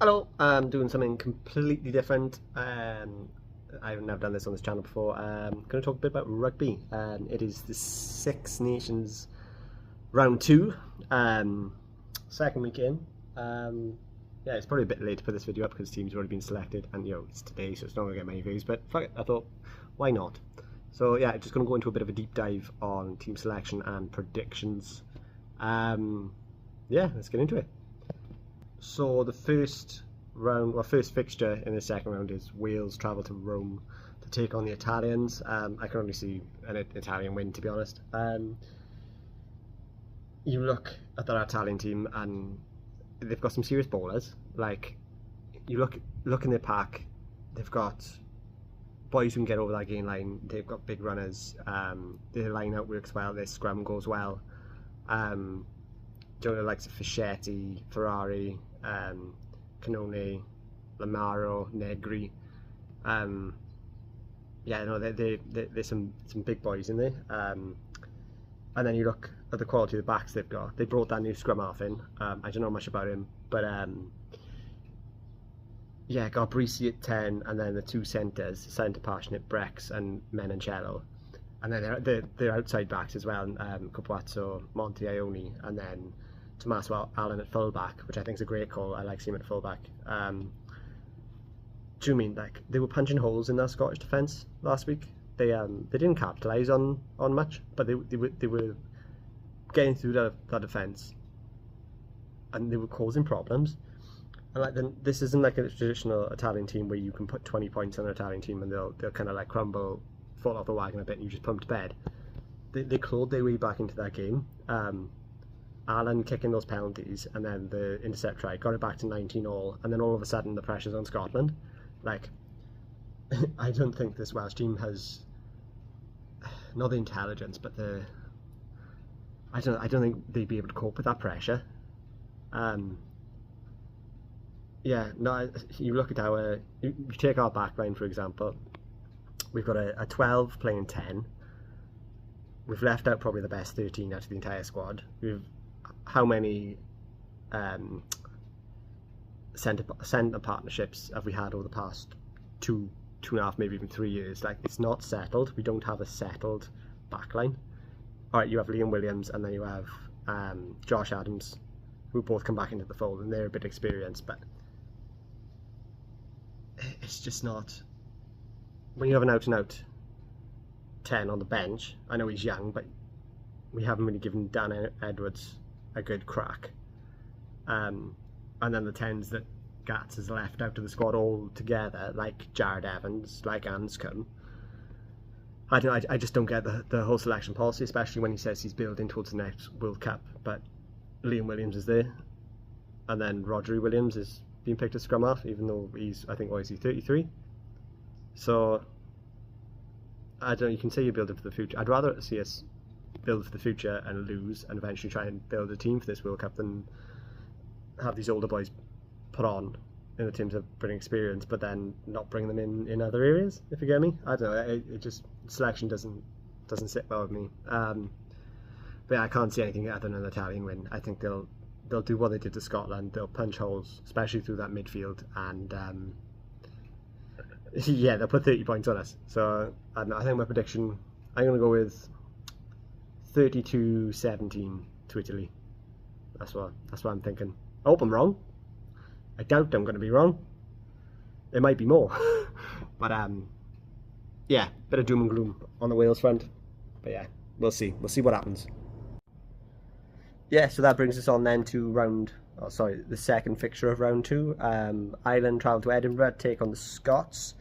Hello, I'm doing something completely different. I've never done this on this channel before. I'm going to talk a bit about rugby. It is the Six Nations round two, second week in. Yeah, it's probably a bit late to put this video up because teams have already been selected, and it's today, so it's not going to get many views. But fuck it, I thought, why not? So yeah, just going to go into a bit of a deep dive on team selection and predictions. Yeah, let's get into it. So the first fixture in the second round is Wales travel to Rome to take on the Italians. I can only see an Italian win, to be honest. You look at that Italian team and they've got some serious bowlers. Like, you look in their pack, they've got boys who can get over that gain line. They've got big runners. Their line out works well. Their scrum goes well. The likes of Fischetti, Ferrari, Canone, Lamaro, Negri. Yeah, no, there's some big boys in there. And then you look at the quality of the backs they've got. They brought that new scrum half in. I don't know much about him, but yeah, got Brisi at 10, and then the two centres, Centre Passionate, Brex and Menoncello. And then they're outside backs as well, Capuazzo, Monte Ione, and then Tommaso Allen at fullback, which I think is a great call. I like seeing him at fullback. Do you mean like they were punching holes in their Scottish defence last week? They didn't capitalise on much, but they were getting through that defence, and they were causing problems. And like this isn't like a traditional Italian team where you can put 20 points on an Italian team and they'll kind of like crumble, fall off the wagon a bit, and you just pump to bed. They clawed their way back into that game. Allen kicking those penalties, and then the intercept try got it back to 19 all, and then all of a sudden the pressure's on Scotland. Like, I don't think this Welsh team has not the intelligence, but I don't think they'd be able to cope with that pressure. Yeah, no, you look at you take our back line, for example. We've got a 12 playing 10. We've left out probably the best 13 out of the entire squad. How many centre partnerships have we had over the past two and a half, maybe even 3 years? Like, it's not settled. We don't have a settled backline. All right, you have Liam Williams, and then you have Josh Adams, who both come back into the fold, and they're a bit experienced, but it's just not. When you have an out-and-out 10 on the bench, I know he's young, but we haven't really given Dan Edwards a good crack. And then the 10s that Gats has left out of the squad all together, like Jared Evans, like Anscombe. I just don't get the whole selection policy, especially when he says he's building towards the next World Cup. But Liam Williams is there, and then Rodri Williams is being picked as scrum half, even though he's, I think, what is he, 33? So I don't know, you can say you're building for the future. I'd rather see us build for the future and lose and eventually try and build a team for this World Cup than have these older boys put on in the terms of bringing experience, but then not bring them in other areas, if you get me. I don't know, it just, selection doesn't sit well with me. But yeah, I can't see anything other than an Italian win. I think they'll do what they did to Scotland. They'll punch holes, especially through that midfield, and yeah, they'll put 30 points on us. So I don't know, I think my prediction, I'm going to go with 32-17 to Italy. That's what I'm thinking. I hope I'm wrong. I doubt I'm going to be wrong. It might be more. But yeah, bit of doom and gloom on the Wales front. But yeah, we'll see. We'll see what happens. Yeah, so that brings us on then to the second fixture of round two. Ireland travel to Edinburgh to take on the Scots.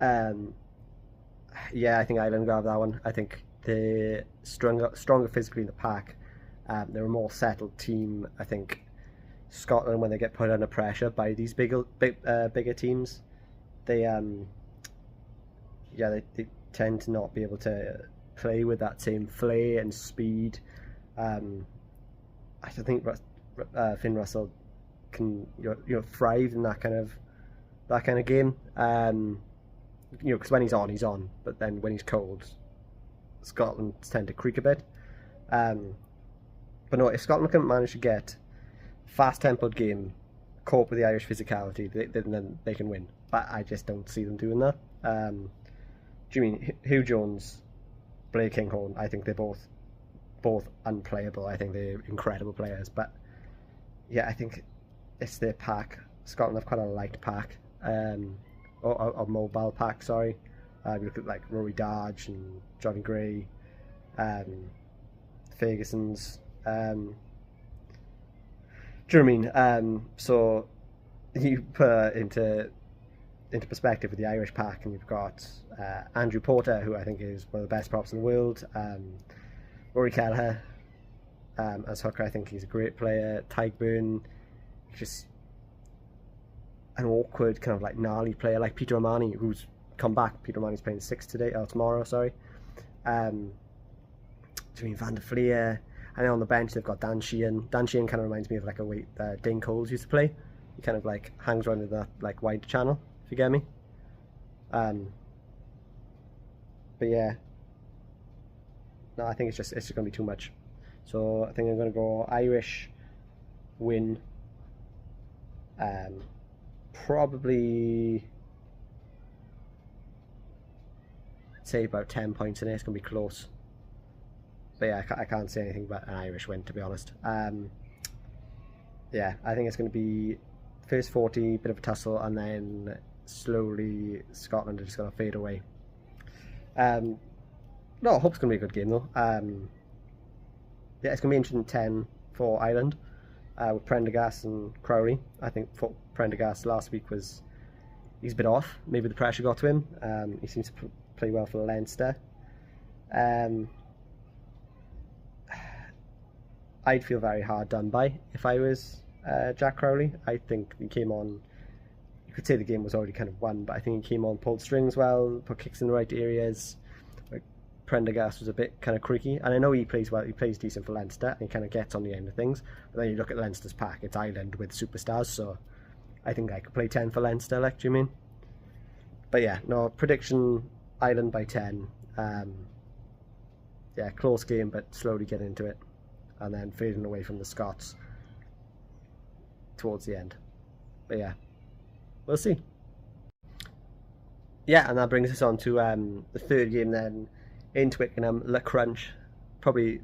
Yeah, I think Ireland grab that one. I think they're stronger physically in the pack. They're a more settled team. I think Scotland, when they get put under pressure by these bigger teams, they tend to not be able to play with that same flair and speed. I think Finn Russell can thrive in that kind of game. Because when he's on, but then when he's cold, Scotland tend to creak a bit. But no, if Scotland can manage to get fast-tempoed game cope with the Irish physicality, then they can win. But I just don't see them doing that. Do you mean Hugh Jones, Blair Kinghorn? I think they're both unplayable. I think they're incredible players. But yeah, I think it's their pack. Scotland have quite a light pack, or mobile pack. Sorry, we look at like Rory Darge and Johnny Gray, Ferguson's. Do you know what I mean? So you put into perspective with the Irish pack, and you've got Andrew Porter, who I think is one of the best props in the world. Rory Kelleher as hooker, I think he's a great player. Tyke Byrne, just an awkward kind of like gnarly player, like Peter O'Mahony, who's come back. Peter O'Mahony's playing tomorrow. Sorry. Doing Van der Fleer. And then on the bench they've got Dan Sheehan. Dan Sheehan kind of reminds me of like a way Dane Coles used to play. He kind of like hangs around in that like wide channel, if you get me. But yeah, no, I think it's just going to be too much. So I think I'm going to go Irish win. Probably I'd say about 10 points in it. It's going to be close. But yeah, I can't say anything but an Irish win, to be honest. Yeah, I think it's going to be first 40, bit of a tussle, and then slowly Scotland are just going to fade away. No, I hope it's going to be a good game though. Yeah, it's going to be interesting 10 for Ireland with Prendergast and Crowley. I think for Prendergast last week he's a bit off. Maybe the pressure got to him. He seems to play well for Leinster. I'd feel very hard done by if I was Jack Crowley. I think he came on, you could say the game was already kind of won, but I think he came on, pulled strings well, put kicks in the right areas. Like Prendergast was a bit kind of creaky, and I know he plays well, he plays decent for Leinster, and he kind of gets on the end of things. But then you look at Leinster's pack, it's Ireland with superstars, so I think I could play 10 for Leinster, like, do you mean? But yeah, no, prediction, Ireland by 10. Yeah, close game, but slowly get into it. And then fading away from the Scots towards the end. But yeah, we'll see. Yeah, and that brings us on to the third game then in Twickenham, Le Crunch. Probably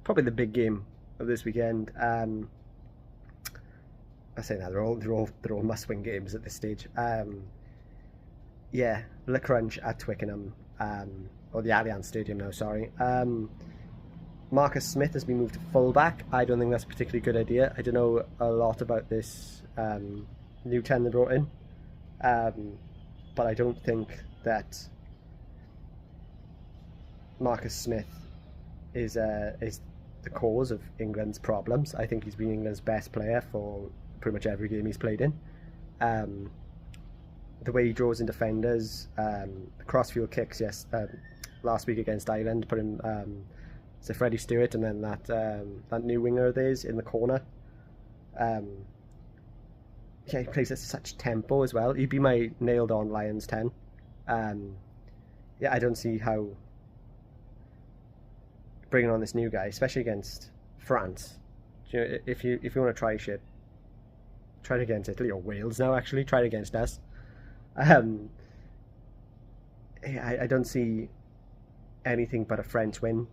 the big game of this weekend. I say that they're all must-win games at this stage. Yeah, Le Crunch at Twickenham, or the Allianz Stadium now. Sorry. Marcus Smith has been moved to fullback. I don't think that's a particularly good idea. I don't know a lot about this new 10 they brought in, but I don't think that Marcus Smith is the cause of England's problems. I think he's been England's best player for pretty much every game he's played in. The way he draws in defenders, the crossfield kicks, yes, last week against Ireland, put him. So Freddie Stewart, and then that new winger of theirs in the corner. Yeah, he plays at such tempo as well. He'd be my nailed on Lions 10. Yeah, I don't see how bringing on this new guy, especially against France. You know, if you want to try shit, try it against Italy or Wales now. Actually, try it against us. Yeah, I don't see anything but a French win.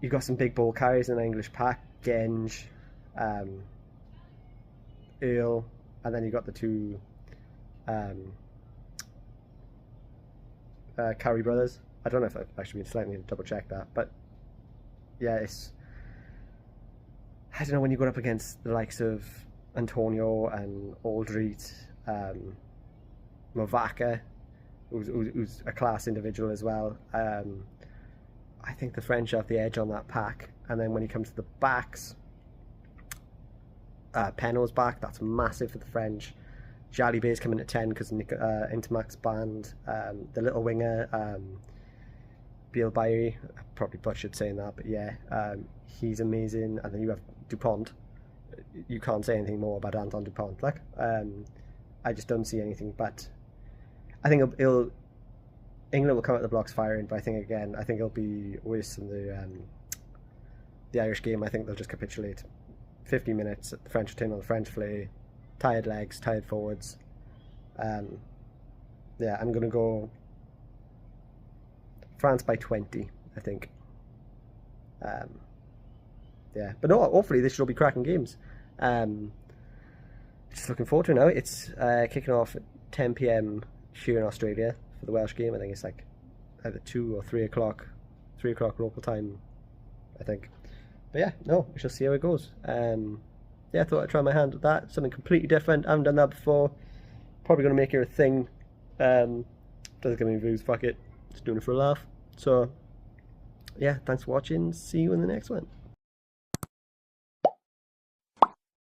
You've got some big ball carriers in the English pack, Genge, Earl, and then you've got the two Carey brothers. I don't know if I should be slightly to double check that, but yeah, I don't know, when you go up against the likes of Antonio and Aldreet, Movaka, who's a class individual as well. I think the French have the edge on that pack. And then when you come to the backs, Penno's back. That's massive for the French. Jalibé's coming at 10 because Intermac's banned. The little winger, Biel Bayery, I probably butchered saying that, but yeah, he's amazing. And then you have Dupont. You can't say anything more about Anton Dupont. Like, I just don't see anything. But I think England will come at the blocks firing, but I think it'll be worse than the Irish game. I think they'll just capitulate. 50 minutes at the French team on the French flag, tired legs, tired forwards. Yeah, I'm going to go France by 20, I think. Yeah, but no, hopefully this should all be cracking games. Just looking forward to it now. It's kicking off at 10 p.m. here in Australia for the Welsh game. I think it's like either 2 or 3 o'clock, 3 o'clock local time, I think. But yeah, no, we shall see how it goes. Yeah, I thought I'd try my hand at that. Something completely different. I haven't done that before. Probably going to make it a thing. Doesn't get any views, fuck it. Just doing it for a laugh. So, yeah, thanks for watching. See you in the next one.